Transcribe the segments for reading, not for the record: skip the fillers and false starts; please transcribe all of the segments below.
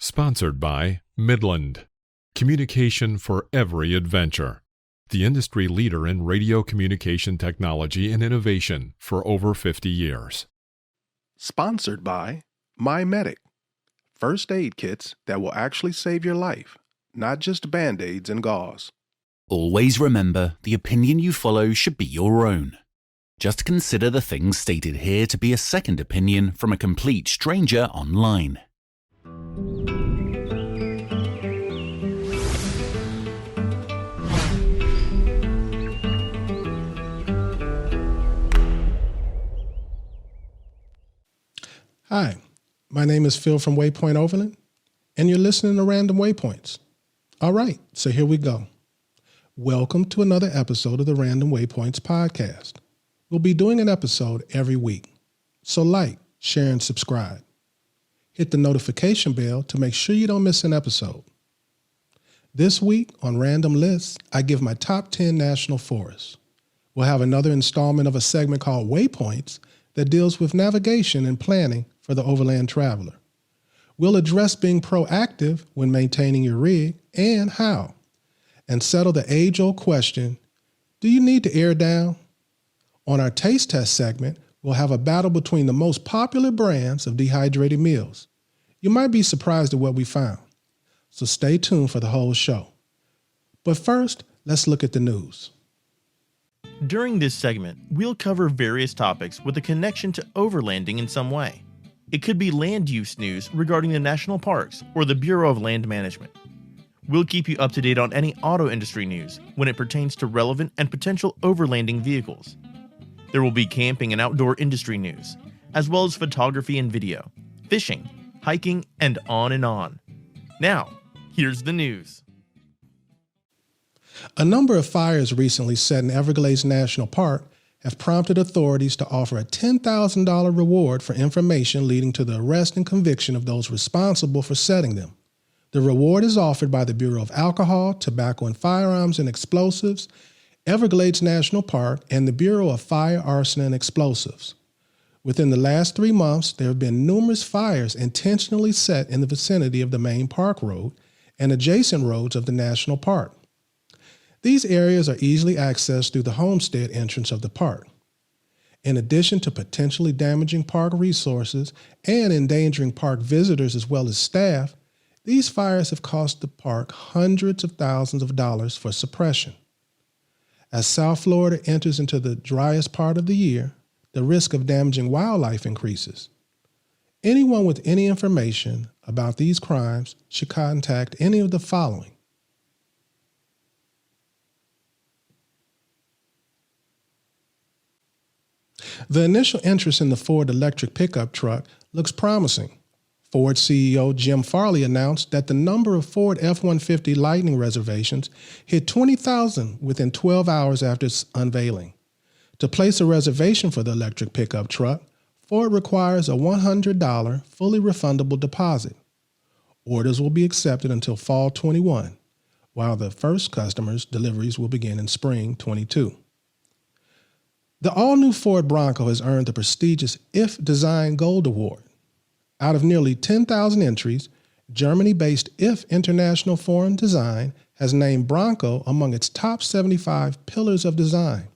Sponsored by Midland. Communication for every adventure. The industry leader in radio communication technology and innovation for over 50 years. Sponsored by MyMedic. First aid kits that will actually save your life, not just Band-Aids and gauze. Always remember, the opinion you follow should be your own. Just consider the things stated here to be a second opinion from a complete stranger online. Hi, my name is Phil from Waypoint Overland, and you're listening to Random Waypoints. All right, so here we go. Welcome to another episode of the Random Waypoints podcast. We'll be doing an episode every week, so like, share, and subscribe. Hit the notification bell to make sure you don't miss an episode. This week on Random Lists, I give my top 10 national forests. We'll have another installment of a segment called Waypoints that deals with navigation and planning for the overland traveler. We'll address being proactive when maintaining your rig and how, and settle the age-old question, do you need to air down? On our taste test segment, we'll have a battle between the most popular brands of dehydrated meals. You might be surprised at what we found, so stay tuned for the whole show. But first, let's look at the news. During this segment, we'll cover various topics with a connection to overlanding in some way. It could be land use news regarding the national parks or the Bureau of Land Management. We'll keep you up to date on any auto industry news when it pertains to relevant and potential overlanding vehicles. There will be camping and outdoor industry news, as well as photography and video, fishing, hiking, and on and on. Now, here's the news. A number of fires recently set in Everglades National Park have prompted authorities to offer a $10,000 reward for information leading to the arrest and conviction of those responsible for setting them. The reward is offered by the Bureau of Alcohol, Tobacco and Firearms and Explosives, Everglades National Park, and the Bureau of Fire, Arson and Explosives. Within the last 3 months, there have been numerous fires intentionally set in the vicinity of the main park road and adjacent roads of the national park. These areas are easily accessed through the homestead entrance of the park. In addition to potentially damaging park resources and endangering park visitors as well as staff, these fires have cost the park hundreds of thousands of dollars for suppression. As South Florida enters into the driest part of the year, the risk of damaging wildlife increases. Anyone with any information about these crimes should contact any of the following. The initial interest in the Ford electric pickup truck looks promising. Ford CEO Jim Farley announced that the number of Ford F-150 Lightning reservations hit 20,000 within 12 hours after its unveiling. To place a reservation for the electric pickup truck, Ford requires a $100 fully refundable deposit. Orders will be accepted until fall 21, while the first customers' deliveries will begin in spring 22. The all-new Ford Bronco has earned the prestigious iF Design Gold Award. Out of nearly 10,000 entries, Germany-based iF International Foreign Design has named Bronco among its top 75 pillars of design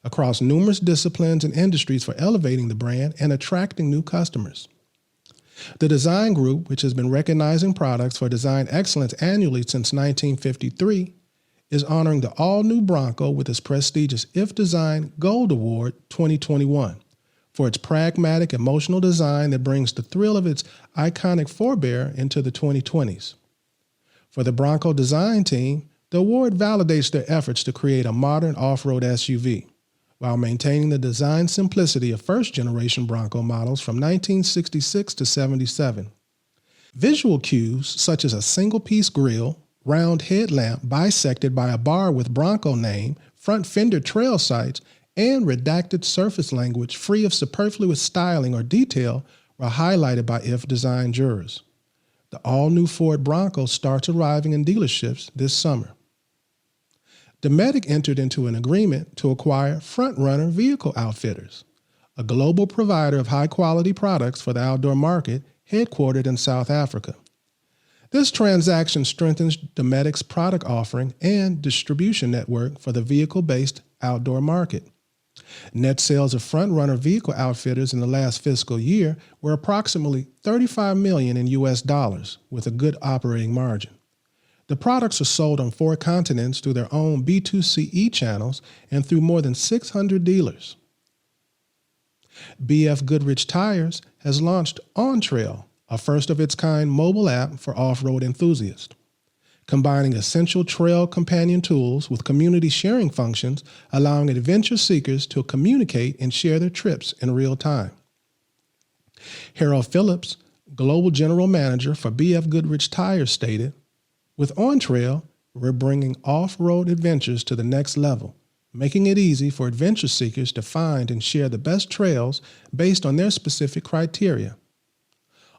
across numerous disciplines and industries for elevating the brand and attracting new customers. The design group, which has been recognizing products for design excellence annually since 1953, is honoring the all-new Bronco with its prestigious iF Design Gold Award 2021 for its pragmatic, emotional design that brings the thrill of its iconic forebear into the 2020s. For the Bronco design team, the award validates their efforts to create a modern off-road SUV while maintaining the design simplicity of first-generation Bronco models from 1966 to 77. Visual cues such as a single-piece grille, round headlamp bisected by a bar with Bronco name, front fender trail sights, and redacted surface language free of superfluous styling or detail were highlighted by iF Design jurors. The all-new Ford Bronco starts arriving in dealerships this summer. Dometic entered into an agreement to acquire Frontrunner Vehicle Outfitters, a global provider of high-quality products for the outdoor market headquartered in South Africa. This transaction strengthens Dometic's product offering and distribution network for the vehicle-based outdoor market. Net sales of front-runner vehicle outfitters in the last fiscal year were approximately $35 million in US dollars, with a good operating margin. The products are sold on 4 continents through their own B2C channels and through more than 600 dealers. BFGoodrich Tires has launched OnTrail, a first-of-its-kind mobile app for off-road enthusiasts. Combining essential trail companion tools with community sharing functions, allowing adventure seekers to communicate and share their trips in real time. Harold Phillips, Global General Manager for BFGoodrich Tires, stated, "With OnTrail, we're bringing off-road adventures to the next level, making it easy for adventure seekers to find and share the best trails based on their specific criteria.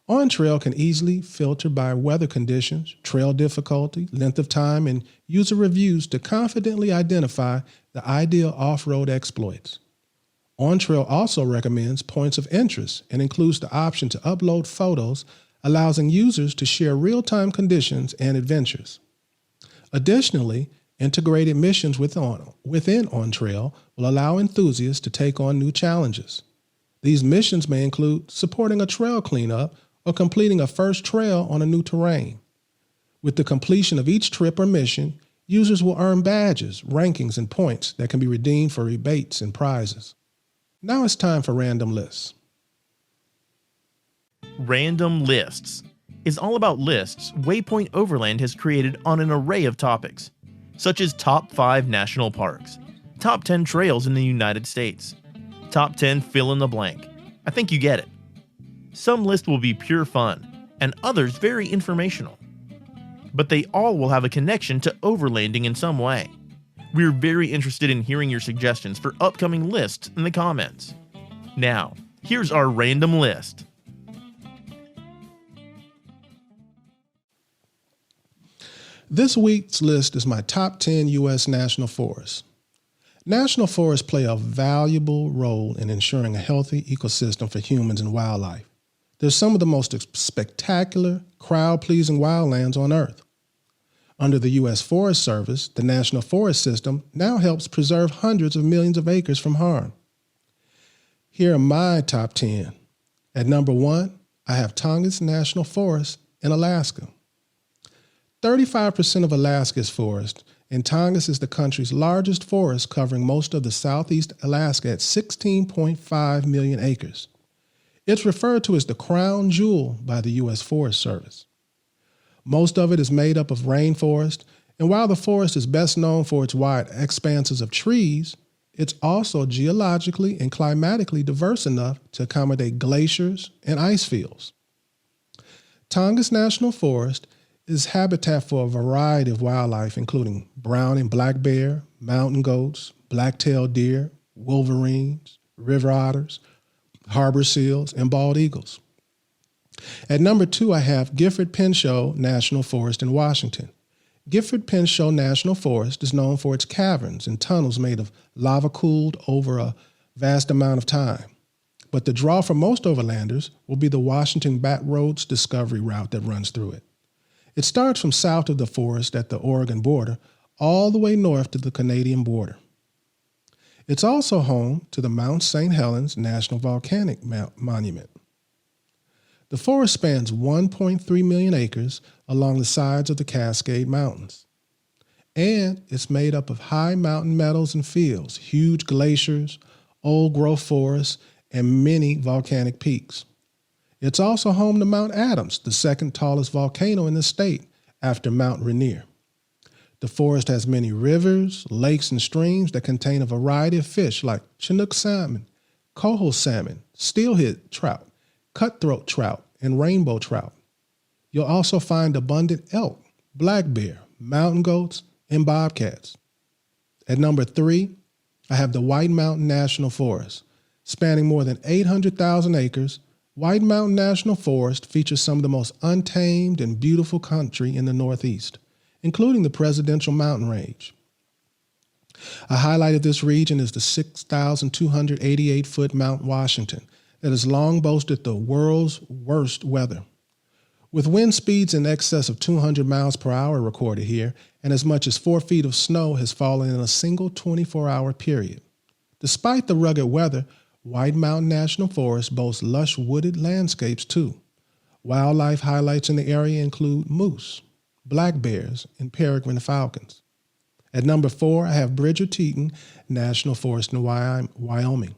OnTrail can easily filter by weather conditions, trail difficulty, length of time, and user reviews to confidently identify the ideal off-road exploits. OnTrail also recommends points of interest and includes the option to upload photos, allowing users to share real-time conditions and adventures. Additionally, integrated missions within OnTrail will allow enthusiasts to take on new challenges. These missions may include supporting a trail cleanup or completing a first trail on a new terrain. With the completion of each trip or mission, users will earn badges, rankings, and points that can be redeemed for rebates and prizes." Now it's time for Random Lists. Random Lists is all about lists Waypoint Overland has created on an array of topics, such as top 5 national parks, top 10 trails in the United States, top 10 fill in the blank. I think you get it. Some lists will be pure fun, and others very informational. But they all will have a connection to overlanding in some way. We're very interested in hearing your suggestions for upcoming lists in the comments. Now, here's our random list. This week's list is my top 10 U.S. national forests. National forests play a valuable role in ensuring a healthy ecosystem for humans and wildlife. They're some of the most spectacular, crowd-pleasing wildlands on Earth. Under the U.S. Forest Service, the National Forest System now helps preserve hundreds of millions of acres from harm. Here are my top 10. At number 1, I have Tongass National Forest in Alaska. 35% of Alaska is forest, and Tongass is the country's largest forest, covering most of the southeast Alaska at 16.5 million acres. It's referred to as the crown jewel by the U.S. Forest Service. Most of it is made up of rainforest, and while the forest is best known for its wide expanses of trees, it's also geologically and climatically diverse enough to accommodate glaciers and ice fields. Tongass National Forest is habitat for a variety of wildlife, including brown and black bear, mountain goats, black-tailed deer, wolverines, river otters, harbor seals, and bald eagles. At number 2, I have Gifford-Pinchot National Forest in Washington. Gifford-Pinchot National Forest is known for its caverns and tunnels made of lava cooled over a vast amount of time. But the draw for most overlanders will be the Washington Back Roads Discovery route that runs through it. It starts from south of the forest at the Oregon border all the way north to the Canadian border. It's also home to the Mount St. Helens National Volcanic Monument. The forest spans 1.3 million acres along the sides of the Cascade Mountains. And it's made up of high mountain meadows and fields, huge glaciers, old-growth forests, and many volcanic peaks. It's also home to Mount Adams, the second tallest volcano in the state after Mount Rainier. The forest has many rivers, lakes, and streams that contain a variety of fish like Chinook salmon, coho salmon, steelhead trout, cutthroat trout, and rainbow trout. You'll also find abundant elk, black bear, mountain goats, and bobcats. At number 3, I have the White Mountain National Forest. Spanning more than 800,000 acres, White Mountain National Forest features some of the most untamed and beautiful country in the Northeast, including the Presidential Mountain Range. A highlight of this region is the 6,288-foot Mount Washington that has long boasted the world's worst weather. With wind speeds in excess of 200 miles per hour recorded here, and as much as 4 feet of snow has fallen in a single 24-hour period. Despite the rugged weather, White Mountain National Forest boasts lush wooded landscapes too. Wildlife highlights in the area include moose, black bears, and peregrine falcons. At number 4, I have Bridger-Teton National Forest in Wyoming.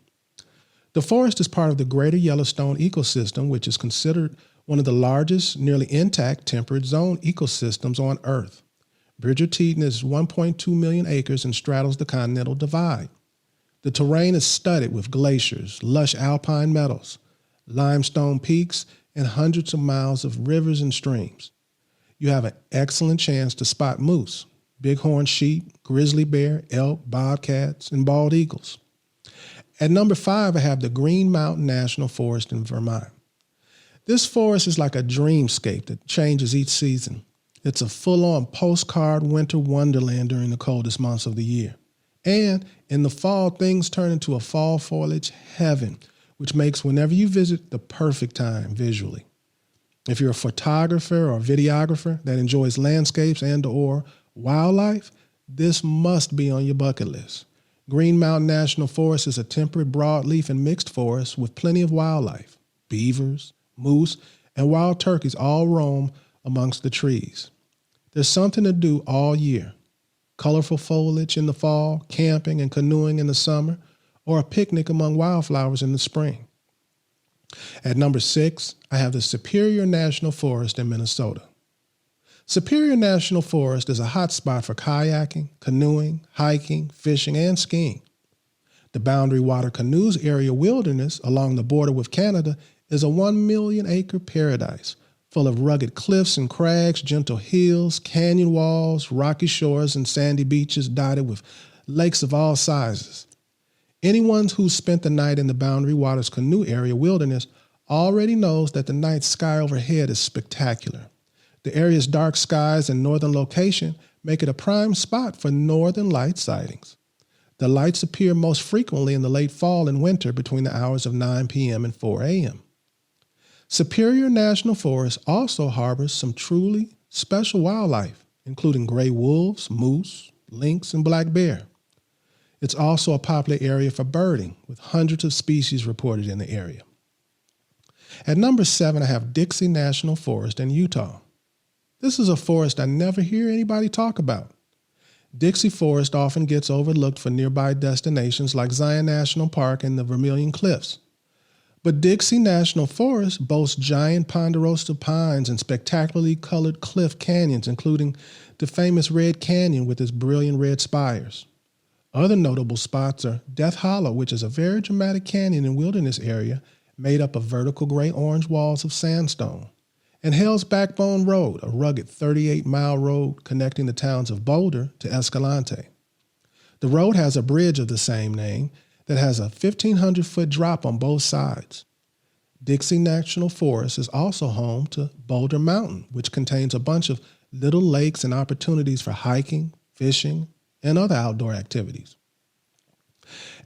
The forest is part of the Greater Yellowstone ecosystem, which is considered one of the largest, nearly intact temperate zone ecosystems on Earth. Bridger-Teton is 1.2 million acres and straddles the Continental Divide. The terrain is studded with glaciers, lush alpine meadows, limestone peaks, and hundreds of miles of rivers and streams. You have an excellent chance to spot moose, bighorn sheep, grizzly bear, elk, bobcats, and bald eagles. At number 5, I have the Green Mountain National Forest in Vermont. This forest is like a dreamscape that changes each season. It's a full-on postcard winter wonderland during the coldest months of the year. And in the fall, things turn into a fall foliage heaven, which makes whenever you visit the perfect time visually. If you're a photographer or videographer that enjoys landscapes and/or wildlife, this must be on your bucket list. Green Mountain National Forest is a temperate broadleaf and mixed forest with plenty of wildlife. Beavers, moose, and wild turkeys all roam amongst the trees. There's something to do all year. Colorful foliage in the fall, camping and canoeing in the summer, or a picnic among wildflowers in the spring. At number 6, I have the Superior National Forest in Minnesota. Superior National Forest is a hot spot for kayaking, canoeing, hiking, fishing, and skiing. The Boundary Water Canoes Area Wilderness along the border with Canada is a 1 million acre paradise full of rugged cliffs and crags, gentle hills, canyon walls, rocky shores, and sandy beaches dotted with lakes of all sizes. Anyone who's spent the night in the Boundary Waters Canoe Area Wilderness already knows that the night sky overhead is spectacular. The area's dark skies and northern location make it a prime spot for northern light sightings. The lights appear most frequently in the late fall and winter between the hours of 9 p.m. and 4 a.m. Superior National Forest also harbors some truly special wildlife, including gray wolves, moose, lynx, and black bear. It's also a popular area for birding, with hundreds of species reported in the area. At number 7, I have Dixie National Forest in Utah. This is a forest I never hear anybody talk about. Dixie Forest often gets overlooked for nearby destinations like Zion National Park and the Vermilion Cliffs. But Dixie National Forest boasts giant ponderosa pines and spectacularly colored cliff canyons, including the famous Red Canyon with its brilliant red spires. Other notable spots are Death Hollow, which is a very dramatic canyon and wilderness area made up of vertical gray-orange walls of sandstone, and Hell's Backbone Road, a rugged 38-mile road connecting the towns of Boulder to Escalante. The road has a bridge of the same name that has a 1,500-foot drop on both sides. Dixie National Forest is also home to Boulder Mountain, which contains a bunch of little lakes and opportunities for hiking, fishing, and other outdoor activities.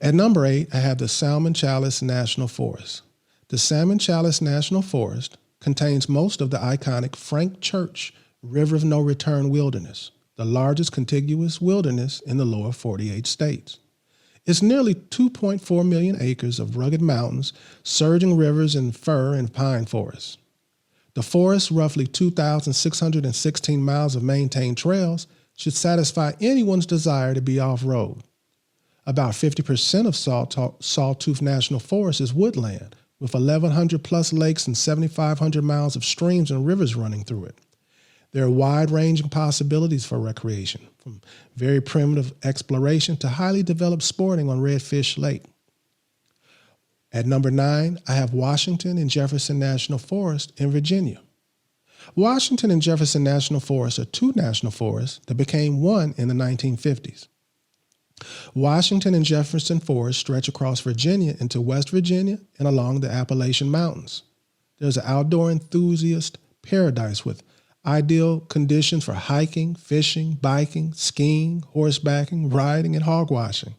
At number 8, I have the Salmon Chalice National Forest. The Salmon Chalice National Forest contains most of the iconic Frank Church River of No Return Wilderness, the largest contiguous wilderness in the lower 48 states. It's nearly 2.4 million acres of rugged mountains, surging rivers, and fir and pine forests. The forest's roughly 2,616 miles of maintained trails should satisfy anyone's desire to be off-road. About 50% of Sawtooth National Forest is woodland, with 1,100 plus lakes and 7,500 miles of streams and rivers running through it. There are wide-ranging possibilities for recreation, from very primitive exploration to highly developed sporting on Redfish Lake. At number 9, I have Washington and Jefferson National Forest in Virginia. Washington and Jefferson National Forest are two national forests that became one in the 1950s. Washington and Jefferson Forest stretch across Virginia into West Virginia and along the Appalachian Mountains. There's an outdoor enthusiast paradise with ideal conditions for hiking, fishing, biking, skiing, horsebacking, riding, and hog washing.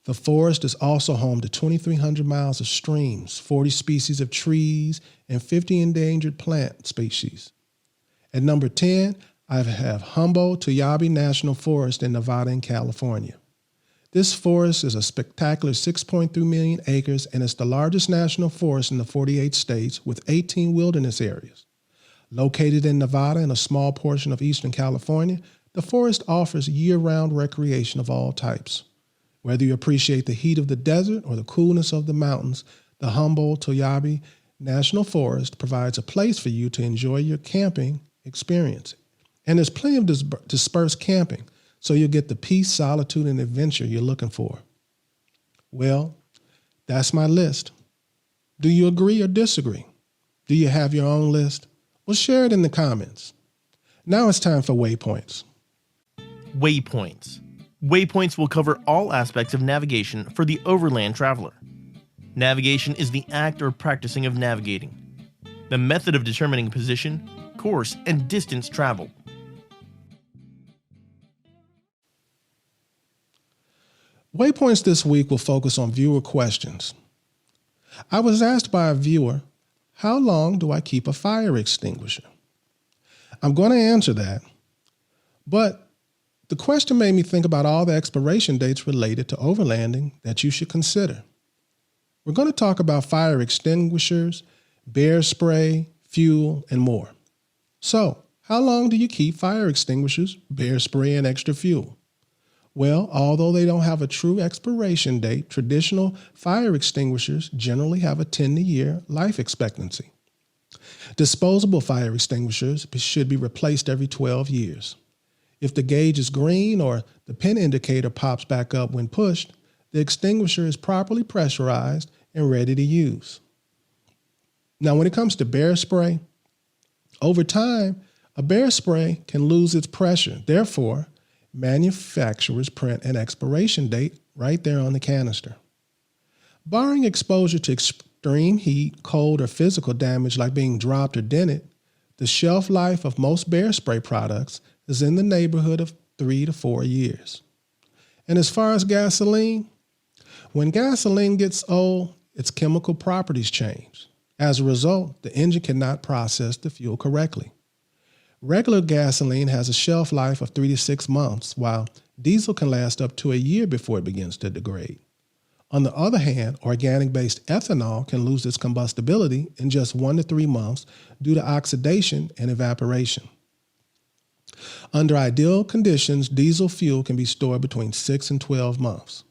The forest is also home to 2,300 miles of streams, 40 species of trees, and 50 endangered plant species. At number 10, I have Humboldt-Toyabe National Forest in Nevada and California. This forest is a spectacular 6.3 million acres and is the largest national forest in the 48 states with 18 wilderness areas. Located in Nevada and a small portion of eastern California, the forest offers year-round recreation of all types. Whether you appreciate the heat of the desert or the coolness of the mountains, the Humboldt-Toyabe National Forest provides a place for you to enjoy your camping experience. And there's plenty of dispersed camping, so you'll get the peace, solitude, and adventure you're looking for. Well, that's my list. Do you agree or disagree? Do you have your own list? Well, share it in the comments. Now it's time for Waypoints. Waypoints. Waypoints will cover all aspects of navigation for the overland traveler. Navigation is the act or practicing of navigating, the method of determining position, course, and distance traveled. Waypoints this week will focus on viewer questions. I was asked by a viewer, how long do I keep a fire extinguisher? I'm going to answer that, but the question made me think about all the expiration dates related to overlanding that you should consider. We're going to talk about fire extinguishers, bear spray, fuel, and more. So, how long do you keep fire extinguishers, bear spray, and extra fuel? Well, although they don't have a true expiration date, traditional fire extinguishers generally have a 10-year life expectancy. Disposable fire extinguishers should be replaced every 12 years. If the gauge is green or the pin indicator pops back up when pushed, the extinguisher is properly pressurized and ready to use. Now, when it comes to bear spray, over time, a bear spray can lose its pressure. Therefore, manufacturers print an expiration date right there on the canister. Barring exposure to extreme heat, cold, or physical damage like being dropped or dented, the shelf life of most bear spray products is in the neighborhood of 3 to 4 years. And as far as gasoline, when gasoline gets old, its chemical properties change. As a result, the engine cannot process the fuel correctly. Regular gasoline has a shelf life of 3 to 6 months, while diesel can last up to a year before it begins to degrade. On the other hand, organic-based ethanol can lose its combustibility in just 1 to 3 months due to oxidation and evaporation. Under ideal conditions, diesel fuel can be stored between 6 and 12 months.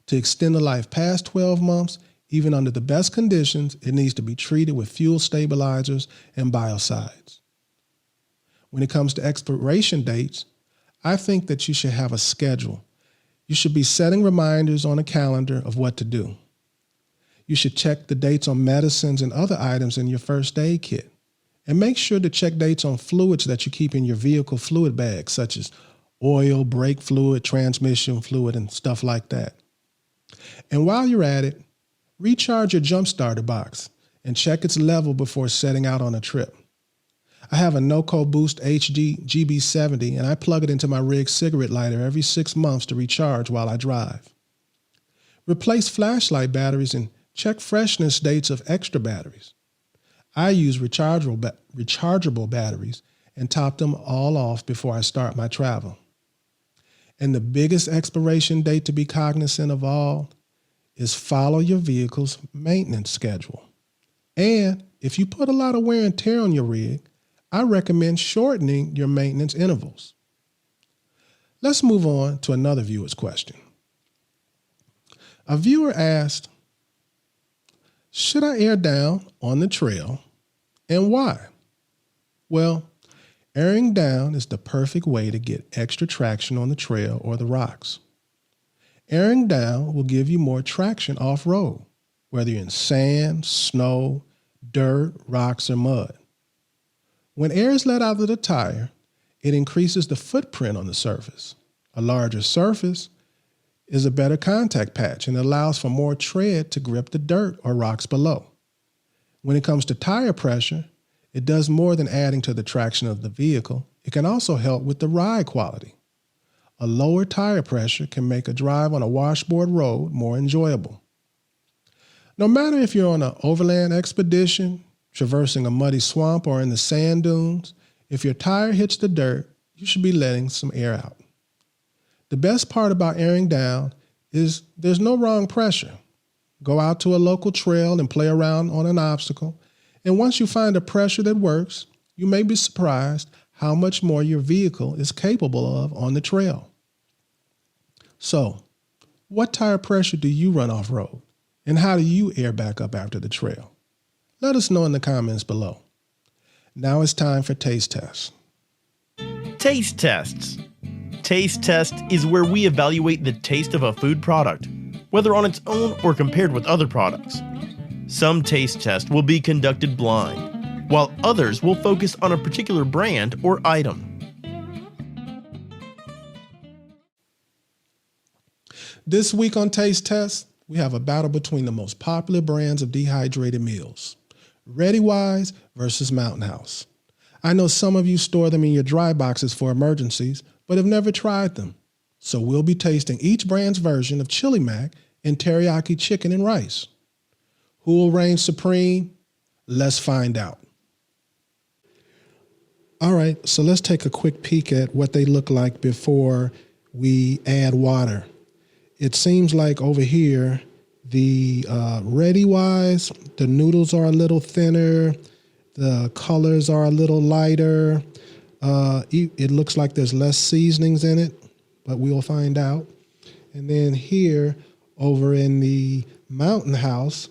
To extend the life past 12 months, even under the best conditions, it needs to be treated with fuel stabilizers and biocides. When it comes to expiration dates, I think that you should have a schedule. You should be setting reminders on a calendar of what to do. You should check the dates on medicines and other items in your first aid kit. And make sure to check dates on fluids that you keep in your vehicle fluid bag, such as oil, brake fluid, transmission fluid, and stuff like that. And while you're at it, recharge your jump starter box and check its level before setting out on a trip. I have a NOCO Boost HD GB70 and I plug it into my rig cigarette lighter every 6 months to recharge while I drive. Replace flashlight batteries and check freshness dates of extra batteries. I use rechargeable batteries and top them all off before I start my travel. And the biggest expiration date to be cognizant of all is follow your vehicle's maintenance schedule. And if you put a lot of wear and tear on your rig, I recommend shortening your maintenance intervals. Let's move on to another viewer's question. A viewer asked, should I air down on the trail and why? Well, airing down is the perfect way to get extra traction on the trail or the rocks. Airing down will give you more traction off-road, whether you're in sand, snow, dirt, rocks, or mud. When air is let out of the tire, it increases the footprint on the surface. A larger surface is a better contact patch and allows for more tread to grip the dirt or rocks below. When it comes to tire pressure, it does more than adding to the traction of the vehicle. It can also help with the ride quality. a lower tire pressure can make a drive on a washboard road more enjoyable. No matter if you're on an overland expedition, traversing a muddy swamp, or in the sand dunes, if your tire hits the dirt, you should be letting some air out. The best part about airing down is there's no wrong pressure. Go out to a local trail and play around on an obstacle, and once you find a pressure that works, you may be surprised how much more your vehicle is capable of on the trail. So, what tire pressure do you run off-road? And how do you air back up after the trail? Let us know in the comments below. Now it's time for taste tests. Taste tests. Taste test is where we evaluate the taste of a food product, whether on its own or compared with other products. Some taste tests will be conducted blind, while others will focus on a particular brand or item. This week on Taste Test, we have a battle between the most popular brands of dehydrated meals, Readywise versus Mountain House. I know some of you store them in your dry boxes for emergencies, but have never tried them. So we'll be tasting each brand's version of Chili Mac and Teriyaki chicken and rice. Who will reign supreme? Let's find out. All right, so let's take a quick peek at what they look like before we add water. It seems like over here, the Readywise, the noodles are a little thinner, the colors are a little lighter. It looks like there's less seasonings in it, but we'll find out. And then here, over in the Mountain House,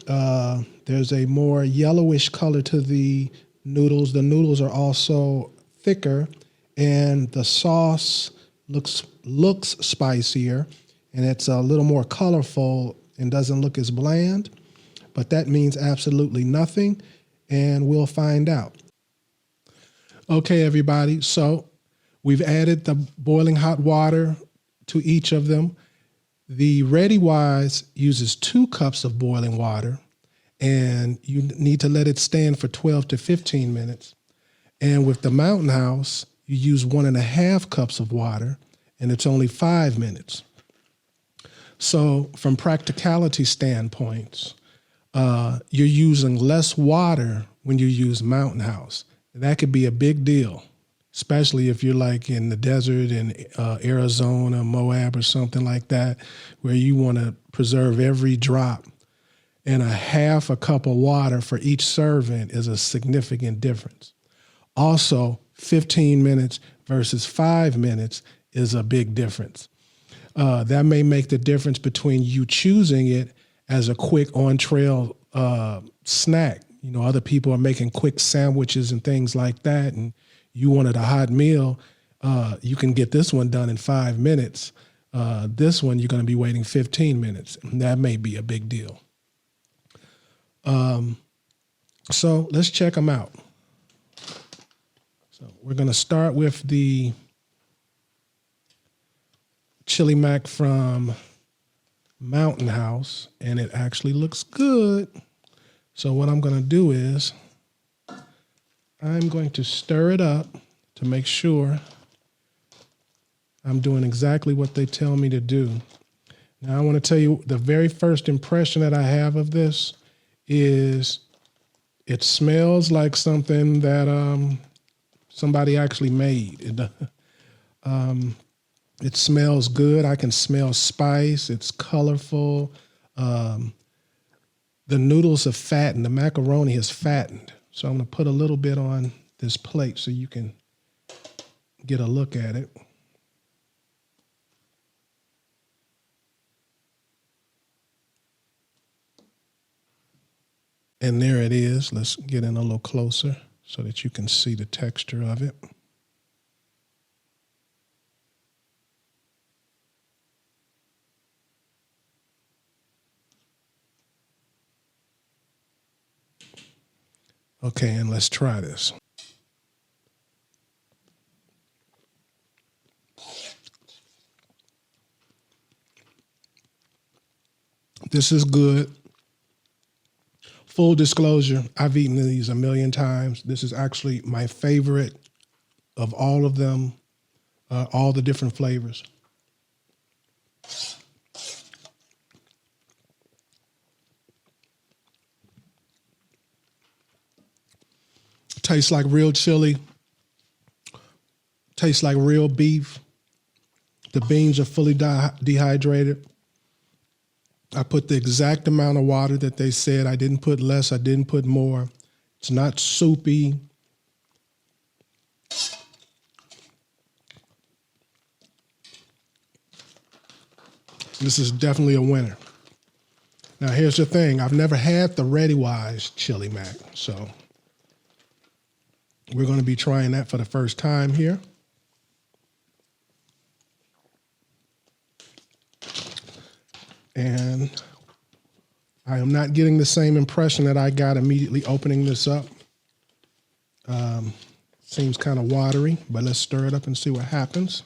there's a more yellowish color to the noodles. The noodles are also thicker, and the sauce looks spicier, and it's a little more colorful and doesn't look as bland, but that means absolutely nothing, and we'll find out. Okay, everybody, so we've added the boiling hot water to each of them. The Readywise uses 2 cups of boiling water, and you need to let it stand for 12 to 15 minutes. And with the Mountain House, you use 1.5 cups of water, and it's only 5 minutes. So from practicality standpoints, you're using less water when you use Mountain House. That could be a big deal, especially if you're like in the desert in Arizona, Moab, or something like that, where you want to preserve every drop. And 1/2 cup of water for each serving is a significant difference. Also, 15 minutes versus 5 minutes is a big difference. That may make the difference between you choosing it as a quick on-trail snack. You know, other people are making quick sandwiches and things like that, and you wanted a hot meal. You can get this one done in 5 minutes. This one, you're going to be waiting 15 minutes. And that may be a big deal. So let's check them out. So we're going to start with the Chili Mac from Mountain House, and it actually looks good. So what I'm going to do is I'm going to stir it up to make sure I'm doing exactly what they tell me to do. Now I want to tell you the very first impression that I have of this is it smells like something that somebody actually made. It smells good. I can smell spice. It's colorful. The noodles are fattened. The macaroni is fattened. So I'm going to put a little bit on this plate so you can get a look at it. And there it is. Let's get in a little closer so that you can see the texture of it. Okay, and let's try this. This is good. Full disclosure, I've eaten these a million times. This is actually my favorite of all of them. all the different flavors. Tastes like real chili. Tastes like real beef. The beans are fully dehydrated. I put the exact amount of water that they said. I didn't put less, I didn't put more. It's not soupy. This is definitely a winner. Now here's the thing, I've never had the Readywise Chili Mac, so we're going to be trying that for the first time here. And I am not getting the same impression that I got immediately opening this up. Seems kind of watery, but let's stir it up and see what happens.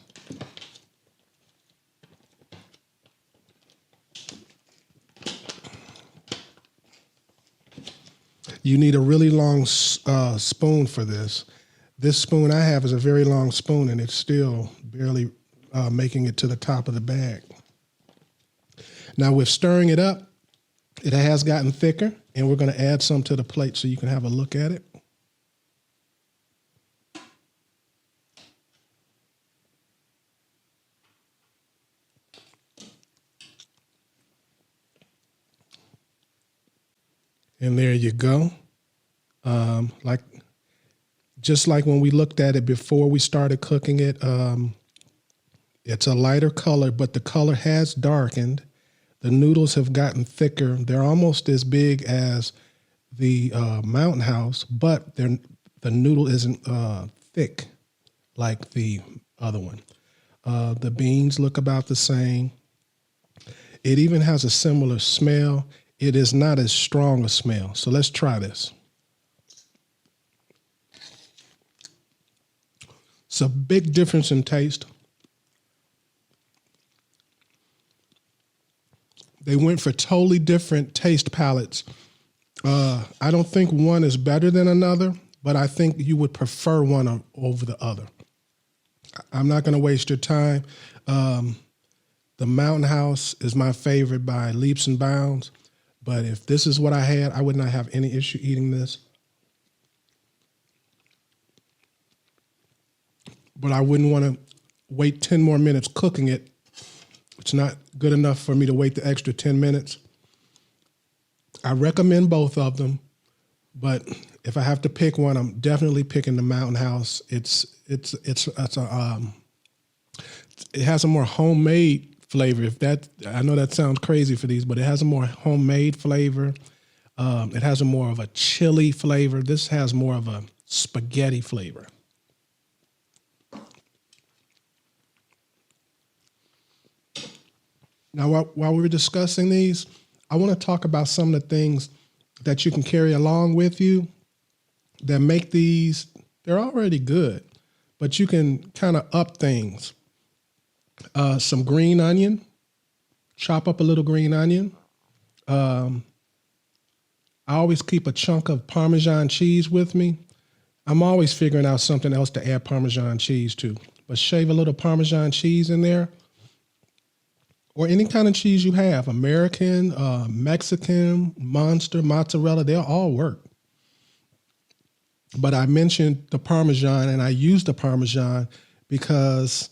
You need a really long spoon for this. This spoon I have is a very long spoon, and it's still barely making it to the top of the bag. Now with stirring it up, it has gotten thicker, and we're going to add some to the plate so you can have a look at it. And there you go. Just like when we looked at it before we started cooking it, it's a lighter color, but the color has darkened. The noodles have gotten thicker. They're almost as big as the Mountain House, but the noodle isn't thick like the other one. The beans look about the same. It even has a similar smell. It is not as strong a smell. So let's try this. It's a big difference in taste. They went for totally different taste palettes. I don't think one is better than another, but I think you would prefer one over the other. I'm not going to waste your time. The Mountain House is my favorite by leaps and bounds. But if this is what I had, I would not have any issue eating this. But I wouldn't want to wait 10 more minutes cooking it. It's not good enough for me to wait the extra 10 minutes. I recommend both of them, but if I have to pick one, I'm definitely picking the Mountain House. It has a more homemade flavor. I know that sounds crazy for these, but it has a more homemade flavor. It has a more of a chili flavor. This has more of a spaghetti flavor. Now, while we were discussing these, I want to talk about some of the things that you can carry along with you that make these, they're already good, but you can kind of up things. Some green onion, chop up a little green onion. I always keep a chunk of Parmesan cheese with me. I'm always figuring out something else to add Parmesan cheese to, but shave a little Parmesan cheese in there. Or any kind of cheese you have, American, Mexican, Monster, mozzarella, they'll all work. But I mentioned the Parmesan, and I use the Parmesan because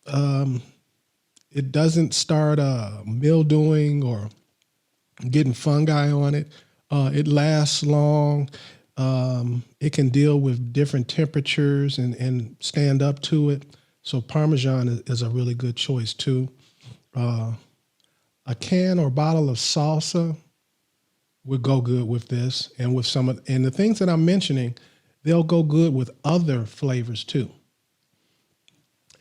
it doesn't start mildewing or getting fungi on it. It lasts long. It can deal with different temperatures and stand up to it. So Parmesan is a really good choice too. A can or bottle of salsa would go good with this, and with and the things that I'm mentioning, they'll go good with other flavors too.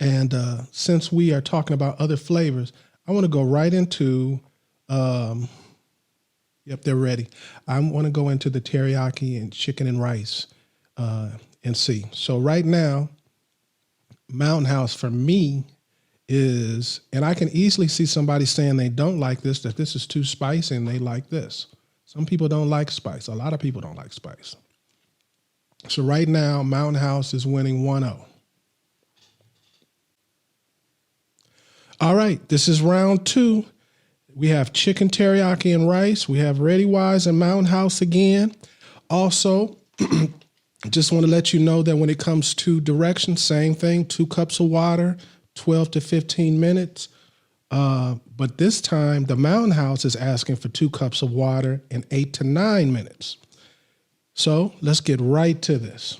And since we are talking about other flavors, I want to go right into, yep, they're ready. I want to go into the teriyaki and chicken and rice and see. So right now, Mountain House for me is, and I can easily see somebody saying they don't like this, that this is too spicy, and they like this. Some people don't like spice. A lot of people don't like spice. So right now, Mountain House is winning 1-0. All right, this is round 2. We have chicken teriyaki and rice. We have Readywise and Mountain House again. Also, just want to let you know that when it comes to directions, same thing, 2 cups of water, 12 to 15 minutes. But this time, the Mountain House is asking for 2 cups of water in 8 to 9 minutes. So let's get right to this.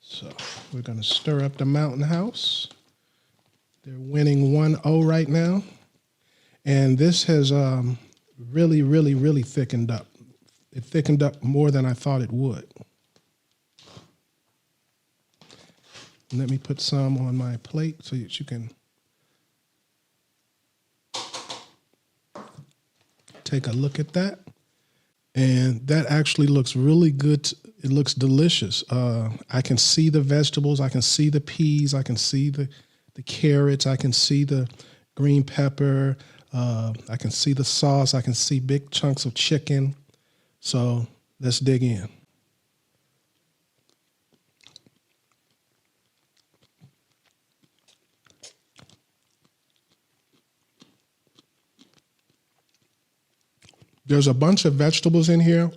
So we're going to stir up the Mountain House. They're winning 1-0 right now. And this has really thickened up. It thickened up more than I thought it would. Let me put some on my plate so that you can take a look at that. And that actually looks really good. It looks delicious. I can see the vegetables. I can see the peas. I can see the carrots. I can see the green pepper. I can see the sauce. I can see big chunks of chicken. So let's dig in. There's a bunch of vegetables in here.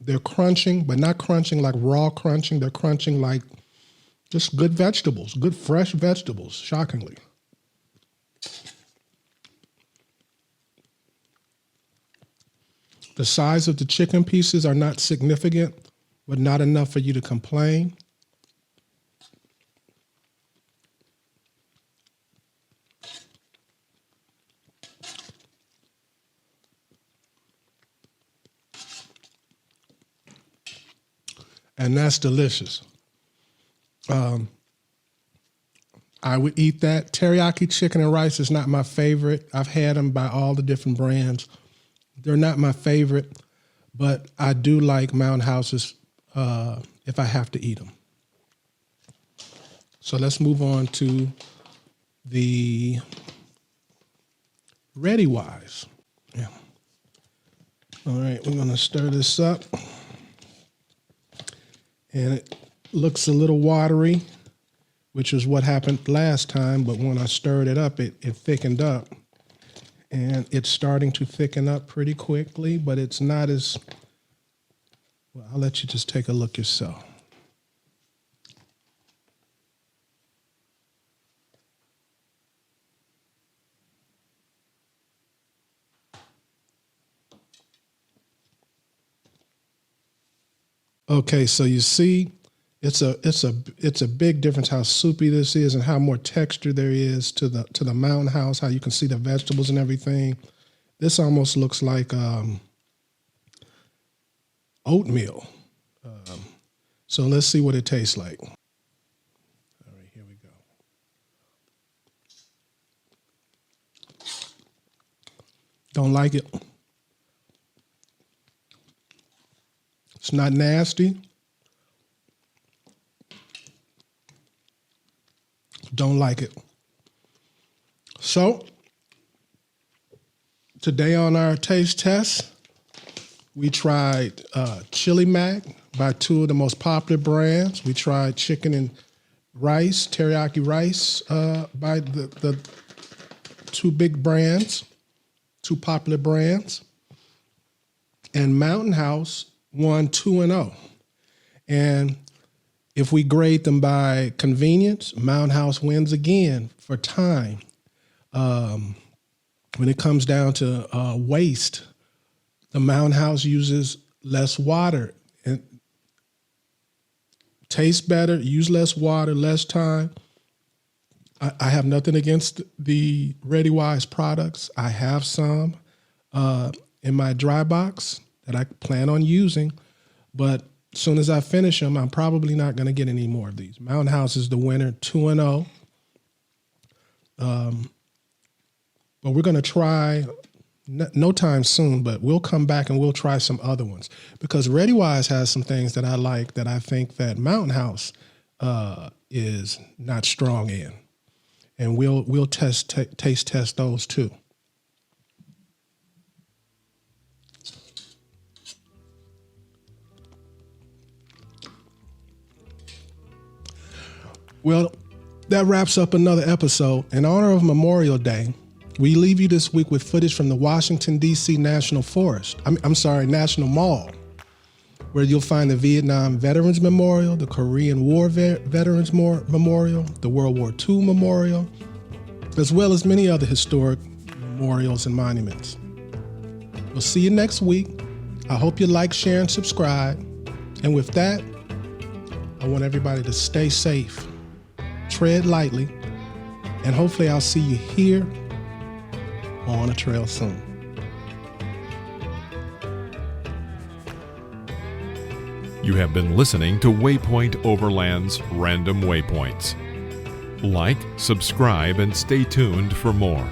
They're crunching, but not crunching like raw crunching. They're crunching like just good vegetables, good fresh vegetables, shockingly. The size of the chicken pieces are not significant, but not enough for you to complain. And that's delicious. I would eat that. Teriyaki chicken and rice is not my favorite. I've had them by all the different brands. They're not my favorite, but I do like Mountain Houses if I have to eat them. So let's move on to the Readywise. Yeah. All right, we're going to stir this up. And it looks a little watery, which is what happened last time. But when I stirred it up, it thickened up. And it's starting to thicken up pretty quickly, but it's not as, well, I'll let you just take a look yourself. Okay, so you see, it's a big difference how soupy this is and how more texture there is to the Mountain House. How you can see the vegetables and everything. This almost looks like oatmeal. So let's see what it tastes like. All right, here we go. Don't like it. It's not nasty. Don't like it. So, today on our taste test, we tried Chili Mac by 2 of the most popular brands. We tried chicken and rice, teriyaki rice by the 2 big brands, 2 popular brands. And Mountain House won 2-0. And if we grade them by convenience, Mountain House wins again for time. When it comes down to waste, the Mountain House uses less water and tastes better, use less water, less time. I have nothing against the Readywise products. I have some in my dry box that I plan on using, but as soon as I finish them, I'm probably not going to get any more of these. Mountain House is the winner, 2-0. But we're going to try, no time soon, but we'll come back and we'll try some other ones. Because Readywise has some things that I like that I think that Mountain House is not strong in. And we'll taste test those too. Well, that wraps up another episode. In honor of Memorial Day, we leave you this week with footage from the Washington, D.C. National National Mall, where you'll find the Vietnam Veterans Memorial, the Korean War Veterans Memorial, the World War II Memorial, as well as many other historic memorials and monuments. We'll see you next week. I hope you like, share, and subscribe. And with that, I want everybody to stay safe, tread lightly, and hopefully I'll see you here or on a trail soon. You have been listening to Waypoint Overland's Random Waypoints. Like, subscribe, and stay tuned for more.